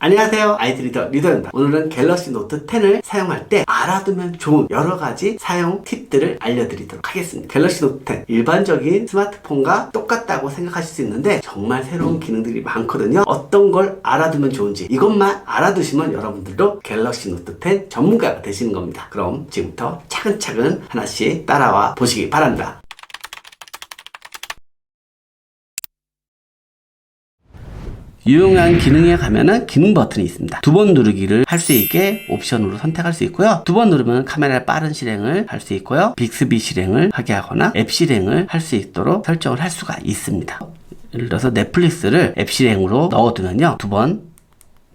안녕하세요, IT 리더입니다. 오늘은 갤럭시 노트 10을 사용할 때 알아두면 좋은 여러가지 사용 팁들을 알려드리도록 하겠습니다. 갤럭시 노트 10 일반적인 스마트폰과 똑같다고 생각하실 수 있는데 정말 새로운 기능들이 많거든요. 어떤 걸 알아두면 좋은지 이것만 알아두시면 여러분들도 갤럭시 노트 10 전문가가 되시는 겁니다. 그럼 지금부터 차근차근 하나씩 따라와 보시기 바랍니다. 유용한 기능에 가면은 기능 버튼이 있습니다. 두 번 누르기를 할 수 있게 옵션으로 선택할 수 있고요. 두 번 누르면 카메라의 빠른 실행을 할 수 있고요. 빅스비 실행을 하게 하거나 앱 실행을 할 수 있도록 설정을 할 수가 있습니다. 예를 들어서 넷플릭스를 앱 실행으로 넣어두면요. 두 번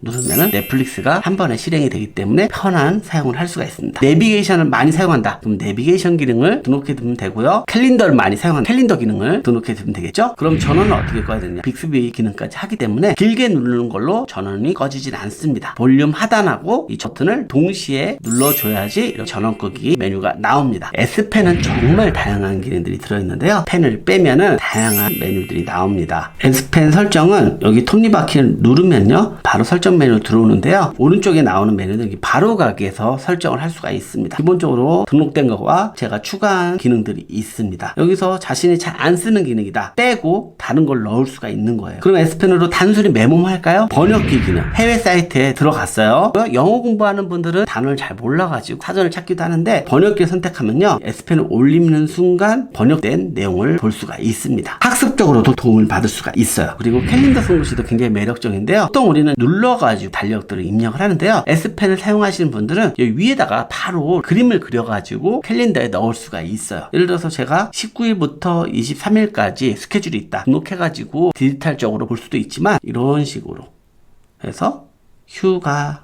누르면은 넷플릭스가 한 번에 실행이 되기 때문에 편한 사용을 할 수가 있습니다. 내비게이션을 많이 사용한다. 그럼 내비게이션 기능을 등록해 두면 되고요. 캘린더를 많이 사용한다. 캘린더 기능을 등록해 두면 되겠죠? 그럼 전원을 어떻게 꺼야 되냐? 빅스비 기능까지 하기 때문에 길게 누르는 걸로 전원이 꺼지진 않습니다. 볼륨 하단하고 이 버튼을 동시에 눌러줘야지 이렇게 전원 끄기 메뉴가 나옵니다. S펜은 정말 다양한 기능들이 들어있는데요. 펜을 빼면은 다양한 메뉴들이 나옵니다. S펜 설정은 여기 톱니바퀴를 누르면요. 바로 설정 메뉴 들어오는데요. 오른쪽에 나오는 메뉴는 바로 가기에서 설정을 할 수가 있습니다. 기본적으로 등록된 것과 제가 추가한 기능들이 있습니다. 여기서 자신이 잘 안 쓰는 기능이다 빼고 다른 걸 넣을 수가 있는 거예요. 그럼 S펜으로 단순히 메모만 할까요? 번역기 기능 해외 사이트에 들어갔어요. 영어 공부하는 분들은 단어를 잘 몰라가지고 사전을 찾기도 하는데 번역기를 선택하면요. S펜을 올리는 순간 번역된 내용을 볼 수가 있습니다. 학습적으로도 도움을 받을 수가 있어요. 그리고 캘린더 손글씨도 굉장히 매력적인데요. 보통 우리는 눌러가지고 달력들을 입력을 하는데요. S펜을 사용하시는 분들은 여기 위에다가 바로 그림을 그려가지고 캘린더에 넣을 수가 있어요. 예를 들어서 제가 19일부터 23일까지 스케줄이 있다 등록해가지고 디지털적으로 볼 수도 있지만 이런 식으로 해서 휴가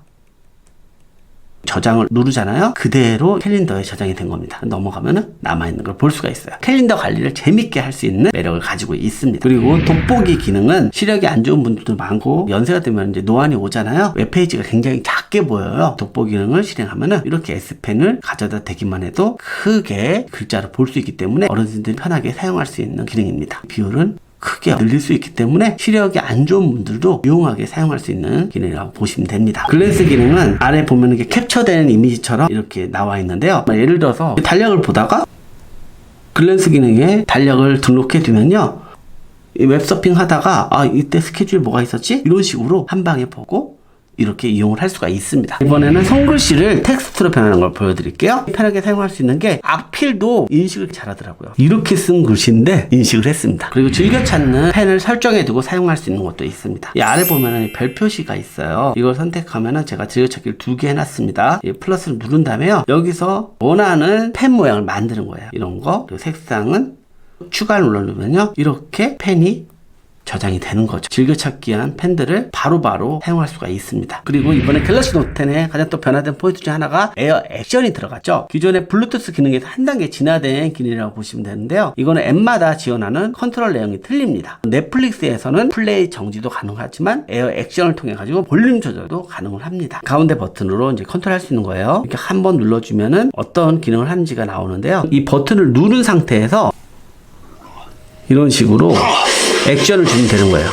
저장을 누르잖아요. 그대로 캘린더에 저장이 된 겁니다. 넘어가면은 남아있는 걸 볼 수가 있어요. 캘린더 관리를 재밌게 할 수 있는 매력을 가지고 있습니다. 그리고 돋보기 기능은 시력이 안 좋은 분들도 많고 연세가 되면 이제 노안이 오잖아요. 웹페이지가 굉장히 작게 보여요. 돋보기 기능을 실행하면은 이렇게 S펜을 가져다 대기만 해도 크게 글자를 볼 수 있기 때문에 어르신들이 편하게 사용할 수 있는 기능입니다. 비율은 크게 늘릴 수 있기 때문에 시력이 안 좋은 분들도 유용하게 사용할 수 있는 기능이라고 보시면 됩니다. 글랜스 기능은 아래 보면 이게 캡처되는 이미지처럼 이렇게 나와 있는데요. 예를 들어서 달력을 보다가 글랜스 기능에 달력을 등록해 두면요. 이 웹서핑 하다가 이때 스케줄 뭐가 있었지? 이런 식으로 한 방에 보고 이렇게 이용을 할 수가 있습니다. 이번에는 손글씨를 텍스트로 변하는 걸 보여드릴게요. 편하게 사용할 수 있는 게 악필도 인식을 잘하더라고요. 이렇게 쓴 글씨인데 인식을 했습니다. 그리고 즐겨 찾는 펜을 설정해두고 사용할 수 있는 것도 있습니다. 이 아래 보면은 별 표시가 있어요. 이걸 선택하면은 제가 즐겨찾기를 2개 해놨습니다. 이 플러스를 누른 다음에요. 여기서 원하는 펜 모양을 만드는 거예요. 이런 거. 그리고 색상은 추가를 눌러주면요. 이렇게 펜이 저장이 되는 거죠. 즐겨찾기한 펜들을 바로바로 사용할 수가 있습니다. 그리고 이번에 갤럭시 노트 10의 가장 또 변화된 포인트 중 하나가 에어 액션이 들어갔죠. 기존의 블루투스 기능에서 한 단계 진화된 기능이라고 보시면 되는데요. 이거는 앱마다 지원하는 컨트롤 내용이 틀립니다. 넷플릭스에서는 플레이 정지도 가능하지만 에어 액션을 통해 가지고 볼륨 조절도 가능을 합니다. 가운데 버튼으로 이제 컨트롤할 수 있는 거예요. 이렇게 한번 눌러주면은 어떤 기능을 하는지가 나오는데요. 이 버튼을 누른 상태에서 이런 식으로 액션을 주면 되는 거예요.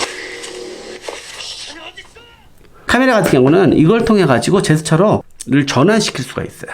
카메라 같은 경우는 이걸 통해 가지고 제스처로 를 전환시킬 수가 있어요.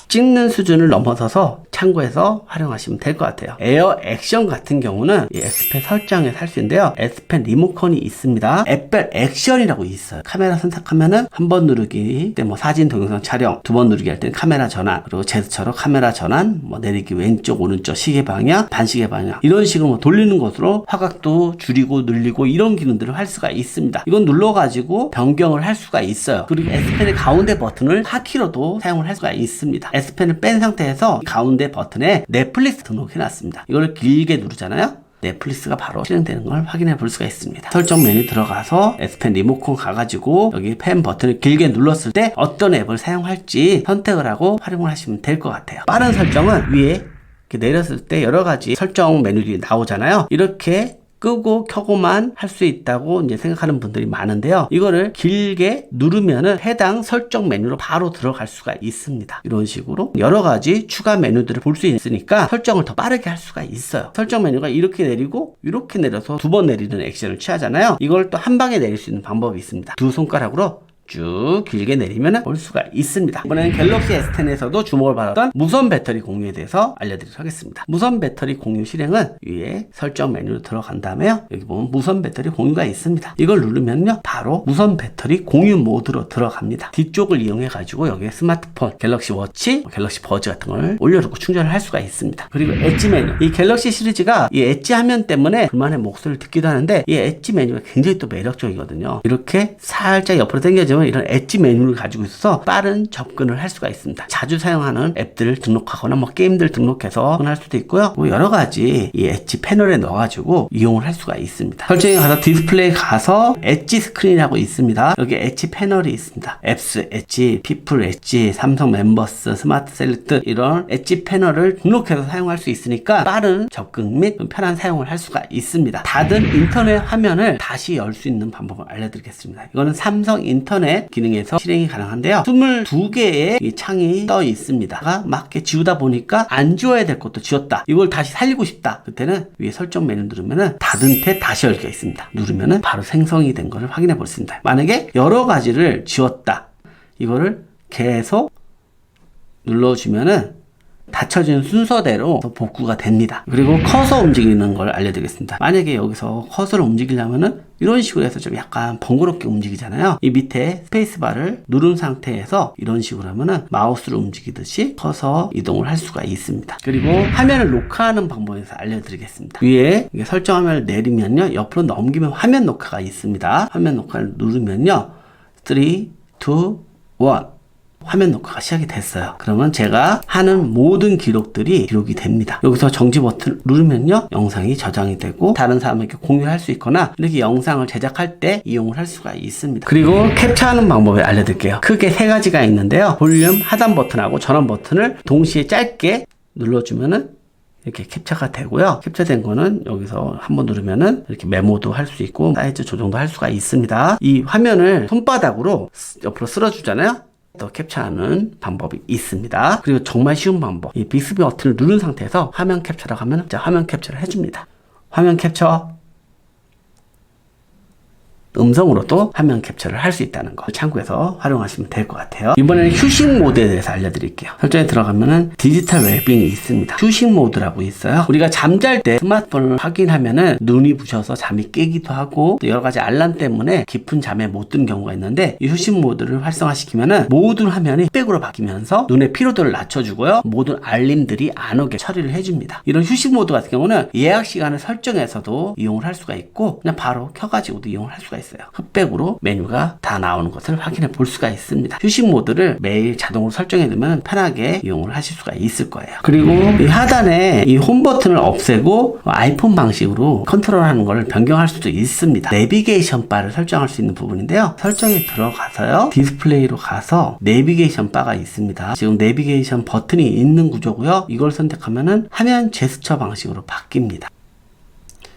찍는 수준을 넘어서서 참고해서 활용하시면 될 것 같아요. 에어 액션 같은 경우는 이 S펜 설정에 할 수 있는데요. S펜 리모컨이 있습니다. 앱별 액션이라고 있어요. 카메라 선택하면은 한 번 누르기 때 사진 동영상 촬영, 두 번 누르기 할 때는 카메라 전환, 그리고 제스처로 카메라 전환, 내리기 왼쪽 오른쪽 시계 방향, 반시계 방향 이런 식으로 돌리는 것으로 화각도 줄이고 늘리고 이런 기능들을 할 수가 있습니다. 이건 눌러가지고 변경을 할 수가 있어요. 그리고 S펜의 가운데 버튼을 하키로도 사용을 할 수가 있습니다. S펜을 뺀 상태에서 가운데 버튼에 넷플릭스 등록해 놨습니다. 이걸 길게 누르잖아요. 넷플릭스가 바로 실행되는 걸 확인해 볼 수가 있습니다. 설정 메뉴 들어가서 S펜 리모컨 가가지고 여기 펜 버튼을 길게 눌렀을 때 어떤 앱을 사용할지 선택을 하고 활용을 하시면 될 것 같아요. 빠른 설정은 위에 이렇게 내렸을 때 여러 가지 설정 메뉴들이 나오잖아요. 이렇게 끄고 켜고만 할 수 있다고 이제 생각하는 분들이 많은데요. 이거를 길게 누르면은 해당 설정 메뉴로 바로 들어갈 수가 있습니다. 이런 식으로 여러 가지 추가 메뉴들을 볼 수 있으니까 설정을 더 빠르게 할 수가 있어요. 설정 메뉴가 이렇게 내리고 이렇게 내려서 두 번 내리는 액션을 취하잖아요. 이걸 또 한 방에 내릴 수 있는 방법이 있습니다. 두 손가락으로 쭉 길게 내리면 볼 수가 있습니다. 이번에는 갤럭시 S10에서도 주목을 받았던 무선 배터리 공유에 대해서 알려드리도록 하겠습니다. 무선 배터리 공유 실행은 위에 설정 메뉴로 들어간 다음에요. 여기 보면 무선 배터리 공유가 있습니다. 이걸 누르면요 바로 무선 배터리 공유 모드로 들어갑니다. 뒤쪽을 이용해 가지고 여기에 스마트폰, 갤럭시 워치, 갤럭시 버즈 같은 걸 올려놓고 충전을 할 수가 있습니다. 그리고 엣지 메뉴, 이 갤럭시 시리즈가 이 엣지 화면 때문에 불만의 목소리를 듣기도 하는데 이 엣지 메뉴가 굉장히 또 매력적이거든요. 이렇게 살짝 옆으로 당겨주면 이런 엣지 메뉴를 가지고 있어서 빠른 접근을 할 수가 있습니다. 자주 사용하는 앱들을 등록하거나 뭐 게임들 등록해서 할 수도 있고요. 뭐 여러 가지 이 엣지 패널에 넣어가지고 이용을 할 수가 있습니다. 설정에 가서 디스플레이 가서 엣지 스크린이라고 있습니다. 여기 엣지 패널이 있습니다. 앱스 엣지, 피플 엣지, 삼성 멤버스, 스마트 셀렉트 이런 엣지 패널을 등록해서 사용할 수 있으니까 빠른 접근 및 편한 사용을 할 수가 있습니다. 닫은 인터넷 화면을 다시 열 수 있는 방법을 알려드리겠습니다. 이거는 삼성 인터넷 기능에서 실행이 가능한데요. 22개의 이 창이 떠 있습니다. 막 이렇게 지우다 보니까 안 지워야 될 것도 지웠다. 이걸 다시 살리고 싶다. 그때는 위에 설정 메뉴 누르면은 닫은 태 다시 열기가 있습니다. 누르면은 바로 생성이 된 것을 확인해 볼 수 있습니다. 만약에 여러 가지를 지웠다. 이거를 계속 눌러주면은 닫혀진 순서대로 복구가 됩니다. 그리고 커서 움직이는 걸 알려드리겠습니다. 만약에 여기서 커서를 움직이려면은 이런 식으로 해서 좀 약간 번거롭게 움직이잖아요. 이 밑에 스페이스바를 누른 상태에서 이런 식으로 하면은 마우스를 움직이듯이 커서 이동을 할 수가 있습니다. 그리고 화면을 녹화하는 방법에서 알려드리겠습니다. 위에 설정 화면을 내리면요. 옆으로 넘기면 화면 녹화가 있습니다. 화면 녹화를 누르면요. 3, 2, 1 화면 녹화가 시작이 됐어요. 그러면 제가 하는 모든 기록들이 기록이 됩니다. 여기서 정지 버튼을 누르면요 영상이 저장이 되고 다른 사람에게 공유할 수 있거나 이렇게 영상을 제작할 때 이용을 할 수가 있습니다. 그리고 캡처하는 방법을 알려드릴게요. 크게 세 가지가 있는데요. 볼륨 하단 버튼하고 전원 버튼을 동시에 짧게 눌러주면은 이렇게 캡처가 되고요. 캡처된 거는 여기서 한번 누르면은 이렇게 메모도 할 수 있고 사이즈 조정도 할 수가 있습니다. 이 화면을 손바닥으로 옆으로 쓸어주잖아요. 또 캡처하는 방법이 있습니다. 그리고 정말 쉬운 방법, 이 빅스비 버튼을 누른 상태에서 화면 캡처라고 하면 화면 캡처를 해줍니다. 화면 캡처, 음성으로도 화면 캡처를 할 수 있다는 거 참고해서 활용하시면 될 것 같아요. 이번에는 휴식 모드에 대해서 알려드릴게요. 설정에 들어가면은 디지털 웰빙이 있습니다. 휴식 모드라고 있어요. 우리가 잠잘 때 스마트폰을 확인하면은 눈이 부셔서 잠이 깨기도 하고 또 여러 가지 알람 때문에 깊은 잠에 못 드는 경우가 있는데 이 휴식 모드를 활성화시키면은 모든 화면이 흑백으로 바뀌면서 눈의 피로도를 낮춰주고요. 모든 알림들이 안 오게 처리를 해줍니다. 이런 휴식 모드 같은 경우는 예약 시간을 설정해서도 이용을 할 수가 있고 그냥 바로 켜가지고도 이용을 할 수가 있어요. 흑백으로 메뉴가 다 나오는 것을 확인해 볼 수가 있습니다. 휴식 모드를 매일 자동으로 설정해 두면 편하게 이용을 하실 수가 있을 거예요. 그리고 이 하단에 이 홈 버튼을 없애고 아이폰 방식으로 컨트롤하는 것을 변경할 수도 있습니다. 내비게이션 바를 설정할 수 있는 부분인데요. 설정에 들어가서요. 디스플레이로 가서 내비게이션 바가 있습니다. 지금 내비게이션 버튼이 있는 구조고요. 이걸 선택하면은 화면 제스처 방식으로 바뀝니다.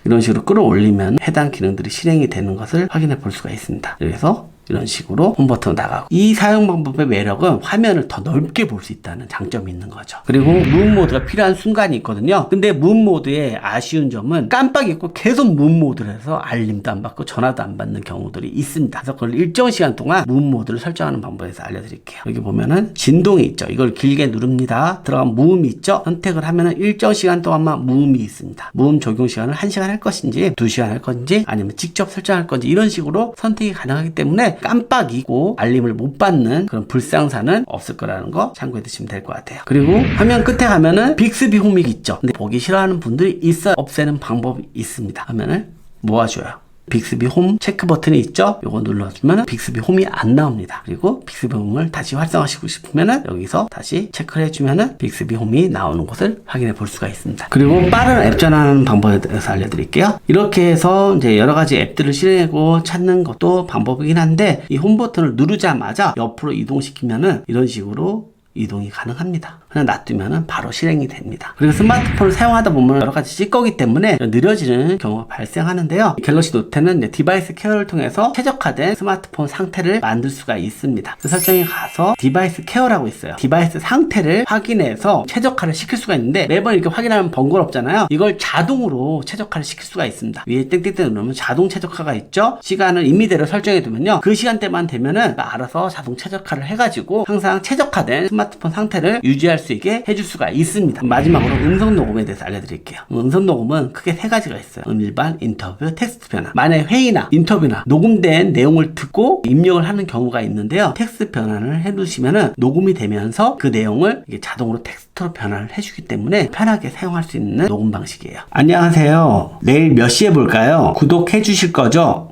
이런 식으로 끌어올리면 해당 기능들이 실행이 되는 것을 확인해 볼 수가 있습니다. 그래서 이런 식으로 홈 버튼 나가고 이 사용 방법의 매력은 화면을 더 넓게 볼 수 있다는 장점이 있는 거죠. 그리고 무음 모드가 필요한 순간이 있거든요. 근데 무음 모드의 아쉬운 점은 깜빡 잊고 계속 무음 모드를 해서 알림도 안 받고 전화도 안 받는 경우들이 있습니다. 그래서 그걸 일정 시간 동안 무음 모드를 설정하는 방법에서 알려드릴게요. 여기 보면은 진동이 있죠. 이걸 길게 누릅니다. 들어간 무음이 있죠. 선택을 하면은 일정 시간 동안만 무음이 있습니다. 무음 적용 시간을 1시간 할 것인지 2시간 할 건지 아니면 직접 설정할 건지 이런 식으로 선택이 가능하기 때문에 깜빡 잊고 알림을 못 받는 그런 불상사는 없을 거라는 거 참고해 두시면 될 것 같아요. 그리고 화면 끝에 가면은 빅스비 홈이 있죠. 근데 보기 싫어하는 분들이 있어요. 없애는 방법이 있습니다. 화면을 모아줘요. 빅스비 홈 체크 버튼이 있죠. 요거 눌러주면 빅스비 홈이 안 나옵니다. 그리고 빅스비 홈을 다시 활성화시키고 싶으면은 여기서 다시 체크를 해주면은 빅스비 홈이 나오는 것을 확인해 볼 수가 있습니다. 그리고 빠른 앱 전환하는 방법에 대해서 알려드릴게요. 이렇게 해서 이제 여러 가지 앱들을 실행하고 찾는 것도 방법이긴 한데 이 홈 버튼을 누르자마자 옆으로 이동시키면은 이런 식으로 이동이 가능합니다. 그냥 놔두면 바로 실행이 됩니다. 그리고 스마트폰을 사용하다 보면 여러 가지 찌꺼기 때문에 느려지는 경우가 발생하는데요. 갤럭시 노트는 디바이스 케어를 통해서 최적화된 스마트폰 상태를 만들 수가 있습니다. 그 설정에 가서 디바이스 케어라고 있어요. 디바이스 상태를 확인해서 최적화를 시킬 수가 있는데 매번 이렇게 확인하면 번거롭잖아요. 이걸 자동으로 최적화를 시킬 수가 있습니다. 위에 땡땡땡 누르면 자동 최적화가 있죠. 시간을 임의대로 설정해 두면요, 그 시간대만 되면은 알아서 자동 최적화를 해가지고 항상 최적화된 스마트폰 상태를 유지할 수 있게 해줄 수가 있습니다. 마지막으로 음성 녹음에 대해서 알려드릴게요. 음성 녹음은 크게 세 가지가 있어요. 일반, 인터뷰, 텍스트 변화. 만약에 회의나 인터뷰나 녹음된 내용을 듣고 입력을 하는 경우가 있는데요, 텍스트 변환을 해두시면은 녹음이 되면서 그 내용을 이게 자동으로 텍스트로 변환을 해주기 때문에 편하게 사용할 수 있는 녹음 방식이에요. 안녕하세요. 내일 몇 시에 볼까요? 구독해 주실 거죠?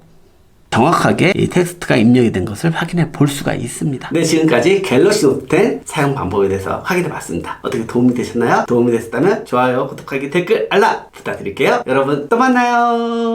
정확하게 이 텍스트가 입력이 된 것을 확인해 볼 수가 있습니다. 네, 지금까지 갤럭시 노트 10 사용 방법에 대해서 확인해 봤습니다. 어떻게 도움이 되셨나요? 도움이 됐다면 좋아요, 구독하기, 댓글, 알람 부탁드릴게요. 여러분 또 만나요.